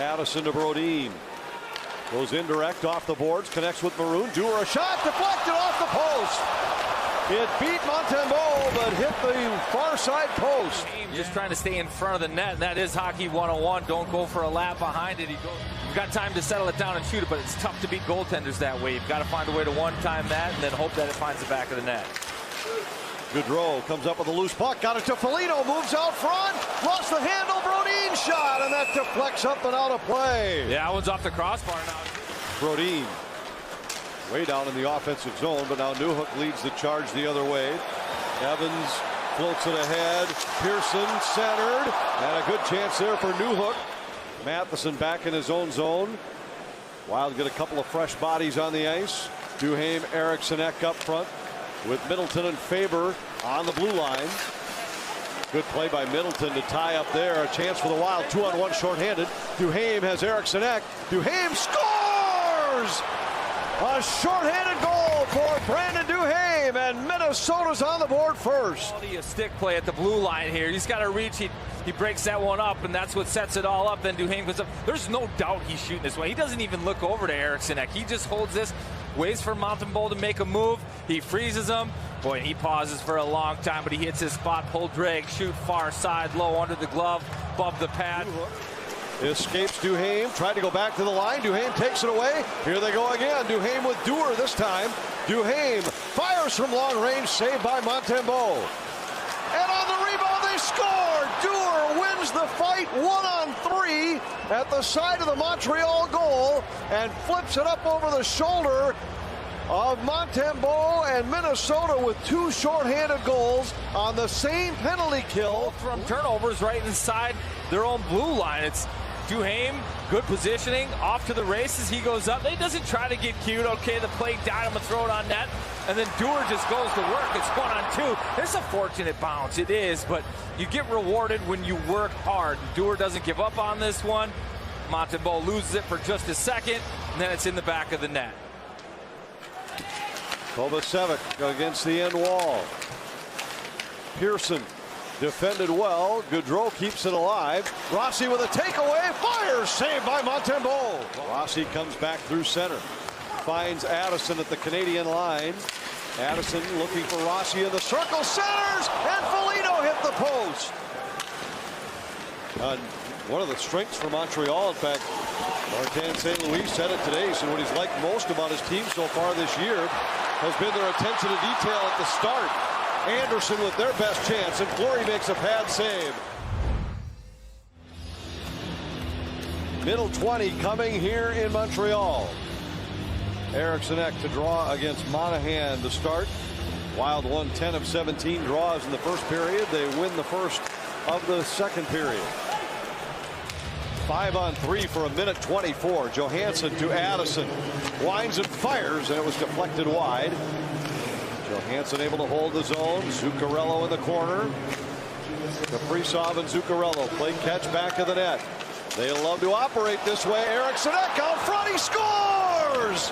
Addison to Brodin. Goes indirect off the boards, connects with Maroon. Dewar, a shot deflected off the post. It beat Montembeault, but hit the far side post. Just trying to stay in front of the net, and that is hockey 101. Don't go for a lap behind it. You've got time to settle it down and shoot it, but it's tough to beat goaltenders that way. You've got to find a way to one-time that and then hope that it finds the back of the net. Gaudreau comes up with a loose puck, got it to Foligno, moves out front, lost the handle, Brodin shot, and that deflects up and out of play. Yeah, that one's off the crossbar now. Brodin way down in the offensive zone, but now Newhook leads the charge the other way. Evans floats it ahead. Pearson centered, and a good chance there for Newhook. Matheson back in his own zone. Wild get a couple of fresh bodies on the ice. Duhaime, Eriksson Ek up front with Middleton and Faber on the blue line. Good play by Middleton to tie up there. A chance for the Wild, 2-on-1 shorthanded. Duhaime has Eriksson Ek. Duhaime scores! A shorthanded goal for Brandon Duhaime, and Minnesota's on the board first. A stick play at the blue line here. He's got to reach. He breaks that one up, and that's what sets it all up. Then Duhaime goes up. There's no doubt he's shooting this way. He doesn't even look over to Eriksson Ek. He just holds this, waits for Montembeault to make a move. He freezes him. Boy, he pauses for a long time, but he hits his spot, pull, drag, shoot far side, low under the glove, above the pad. Escapes Duhaime, tried to go back to the line. Duhaime takes it away. Here they go again. Duhaime with Dewar this time. Duhaime fires from long range, saved by Montembeault. And on the rebound, they score. Dewar wins the fight 1-on-3 at the side of the Montreal goal and flips it up over the shoulder of Montembeault, and Minnesota with two shorthanded goals on the same penalty kill. From turnovers right inside their own blue line. It's Duhaime, good positioning, off to the races. He goes up. He doesn't try to get cute. Okay, the play died. I'm going to throw it on net. And then Dewar just goes to work. It's 1-on-2. It's a fortunate bounce. It is, but you get rewarded when you work hard. Dewar doesn't give up on this one. Montembeault loses it for just a second, and then it's in the back of the net. Kovacevic against the end wall. Pearson defended well. Gaudreau keeps it alive. Rossi with a takeaway. Fires. Saved by Montembeault. Rossi comes back through center. Finds Addison at the Canadian line. Addison looking for Rossi in the circle. Centers. And Foligno hit the post. One of the strengths for Montreal, in fact, Martin St. Louis said it today. So what he's liked most about his team so far this year has been their attention to detail at the start. Anderson with their best chance, and Fleury makes a pad save. Middle 20 coming here in Montreal. Eriksson Ek to draw against Monahan to start. Wild won 10 of 17 draws in the first period. They win the first of the second period. 5-on-3 for a minute 24. Johansson to Addison. Winds and fires, and it was deflected wide. Johansson able to hold the zone. Zuccarello in the corner. Kaprizov and Zuccarello play catch back of the net. They love to operate this way. Eriksson Ek out front. He scores!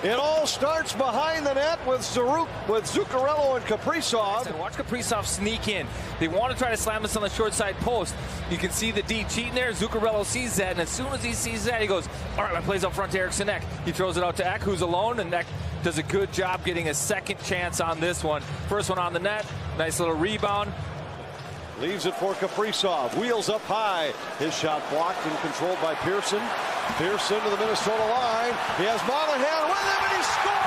It all starts behind the net with Zuccarello and Kaprizov. Watch Kaprizov sneak in. They want to try to slam this on the short side post. You can see the D cheating there. Zuccarello sees that, and as soon as he sees that, he goes, all right, my play's up front to Eriksson Ek. He throws it out to Ek, who's alone, and Ek does a good job getting a second chance on this one. First one on the net. Nice little rebound. Leaves it for Kaprizov. Wheels up high. His shot blocked and controlled by Pearson. Pearson to the Minnesota line. He has Monahan with him, and he scores!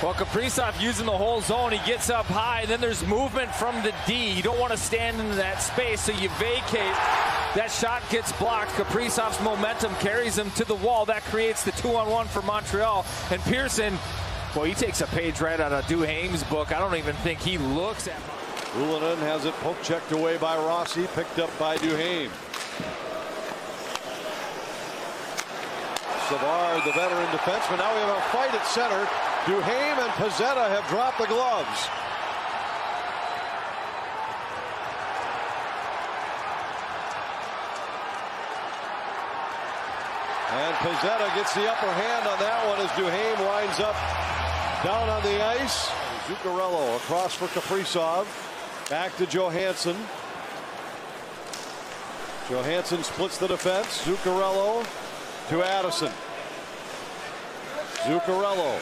Well, Kaprizov using the whole zone. He gets up high. Then there's movement from the D. You don't want to stand in that space, so you vacate. That shot gets blocked. Kaprizov's momentum carries him to the wall. That creates the 2-on-1 for Montreal. And Pearson, well, he takes a page right out of Duhaime's book. I don't even think he looks at him. Ullinen has it poke checked away by Rossi, picked up by Duhaime. Savard, the veteran defenseman. Now we have a fight at center. Duhaime and Pezzetta have dropped the gloves. Pizzetta gets the upper hand on that one as Duhaime winds up down on the ice. Zuccarello across for Kaprizov. Back to Johansson. Johansson splits the defense. Zuccarello to Addison. Zuccarello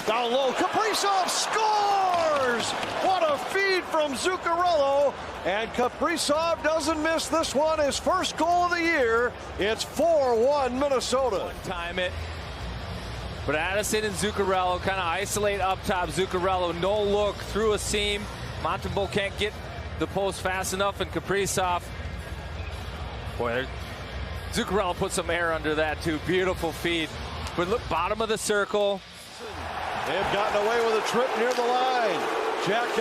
down low. Kaprizov scores! What a feed from Zuccarello. And Kaprizov doesn't miss this one. His first goal of the year. It's 4-1 Minnesota. Time it. But Addison and Zuccarello kind of isolate up top. Zuccarello, no look through a seam. Montembeault can't get the post fast enough, and Kaprizov. Boy, Zuccarello put some air under that too. Beautiful feed. But look, bottom of the circle. They've gotten away with a trip near the line. Jacki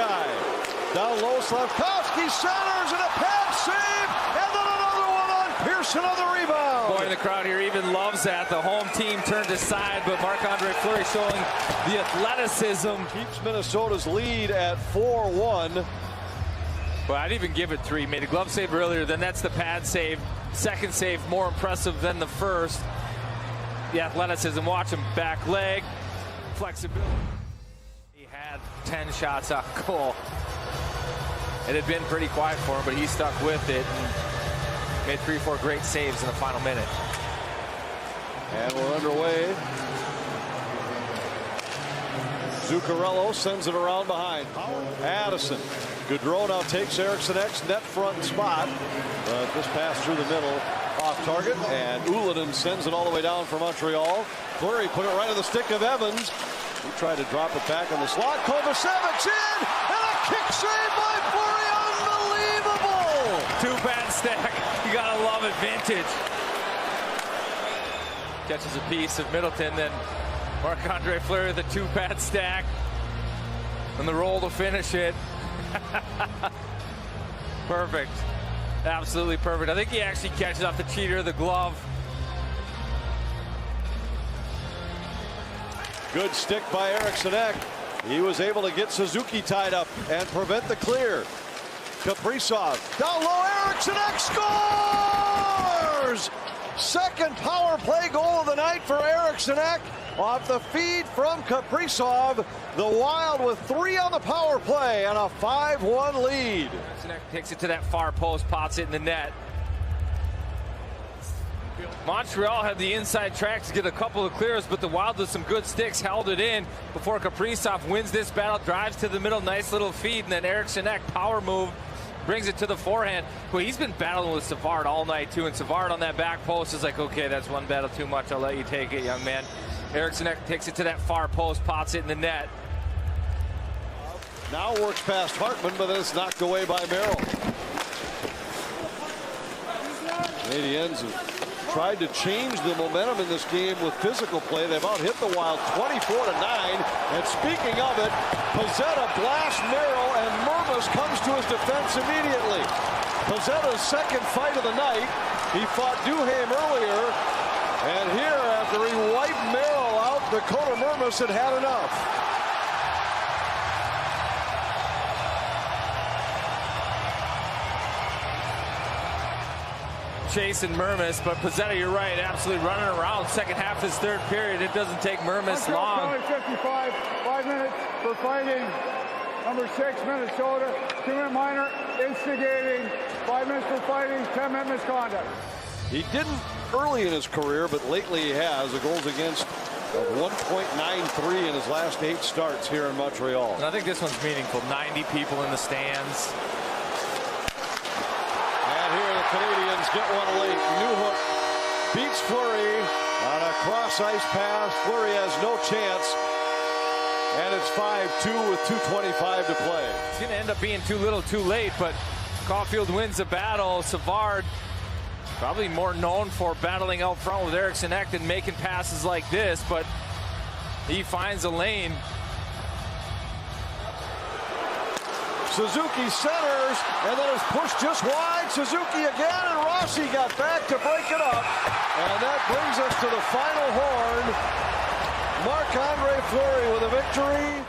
down low. Slavkovsky centers and a pad save, and then another one on Pearson on the rebound. Boy, the crowd here even loves that. The home team turned aside, but Marc-Andre Fleury showing the athleticism. Keeps Minnesota's lead at 4-1. Well, I'd even give it 3. Made a glove save earlier, then that's the pad save. Second save more impressive than the first. The athleticism, watch him back leg, flexibility. He had 10 shots on goal. It had been pretty quiet for him, but he stuck with it and made 3-4 great saves in the final minute. And we're underway. Zuccarello sends it around behind. Addison. Gaudreau now takes Eriksson Ek's net front spot. This pass through the middle off target. And Ullinen sends it all the way down for Montreal. Fleury put it right on the stick of Evans. He tried to drop it back on the slot. Kovacevic's in. And a kick save by Fleury. Unbelievable. 2-pad stack. You gotta love it. Vintage. Catches a piece of Middleton. Then Marc-Andre Fleury with a 2-pad stack. And the roll to finish it. Perfect. Absolutely perfect. I think he actually catches off the cheater of the glove. Good stick by Eriksson Ek. He was able to get Suzuki tied up and prevent the clear. Kaprizov down low. Eriksson Ek scores! Second power play goal of the night for Eriksson Ek. Off the feed from Kaprizov, the Wild with 3 on the power play and a 5-1 lead. Takes it to that far post, pots it in the net. Montreal had the inside track to get a couple of clears, but the Wild with some good sticks held it in before Kaprizov wins this battle, drives to the middle, nice little feed, and then Eriksson Ek power move brings it to the forehand. Well, he's been battling with Savard all night too, and Savard on that back post is like, okay, that's one battle too much. I'll let you take it, young man. Eriksson Ek takes it to that far post, pots it in the net. Now works past Hartman, but then it's knocked away by Merrill. Canadiens have tried to change the momentum in this game with physical play. They've out hit the Wild 24-9. And speaking of it, Pizzetta blasts Merrill, and Mervis comes to his defense immediately. Pizzetta's second fight of the night. He fought Duhaime earlier. And here, after he wiped Merrill out, Dakota Mervis had had enough. Chasing Mermis, but Pizzetta, you're right, absolutely running around. Second half of his third period, it doesn't take Mermis long. 55, 5 minutes for fighting. Number 6, Minnesota. 2-minute minor, instigating. 5 minutes for fighting, 10-minute misconduct. He didn't early in his career, but lately he has. The goals against of 1.93 in his last 8 starts here in Montreal. And I think this one's meaningful. 90 people in the stands. And here the Canadiens get one late. Newhook beats Fleury on a cross-ice pass. Fleury has no chance. And it's 5-2 with 2:25 to play. It's going to end up being too little too late, but Caulfield wins the battle. Savard, probably more known for battling out front with Eriksson Ek than making passes like this, but he finds a lane. Suzuki centers, and then is pushed just wide. Suzuki again, and Rossi got back to break it up. And that brings us to the final horn. Marc-Andre Fleury with a victory.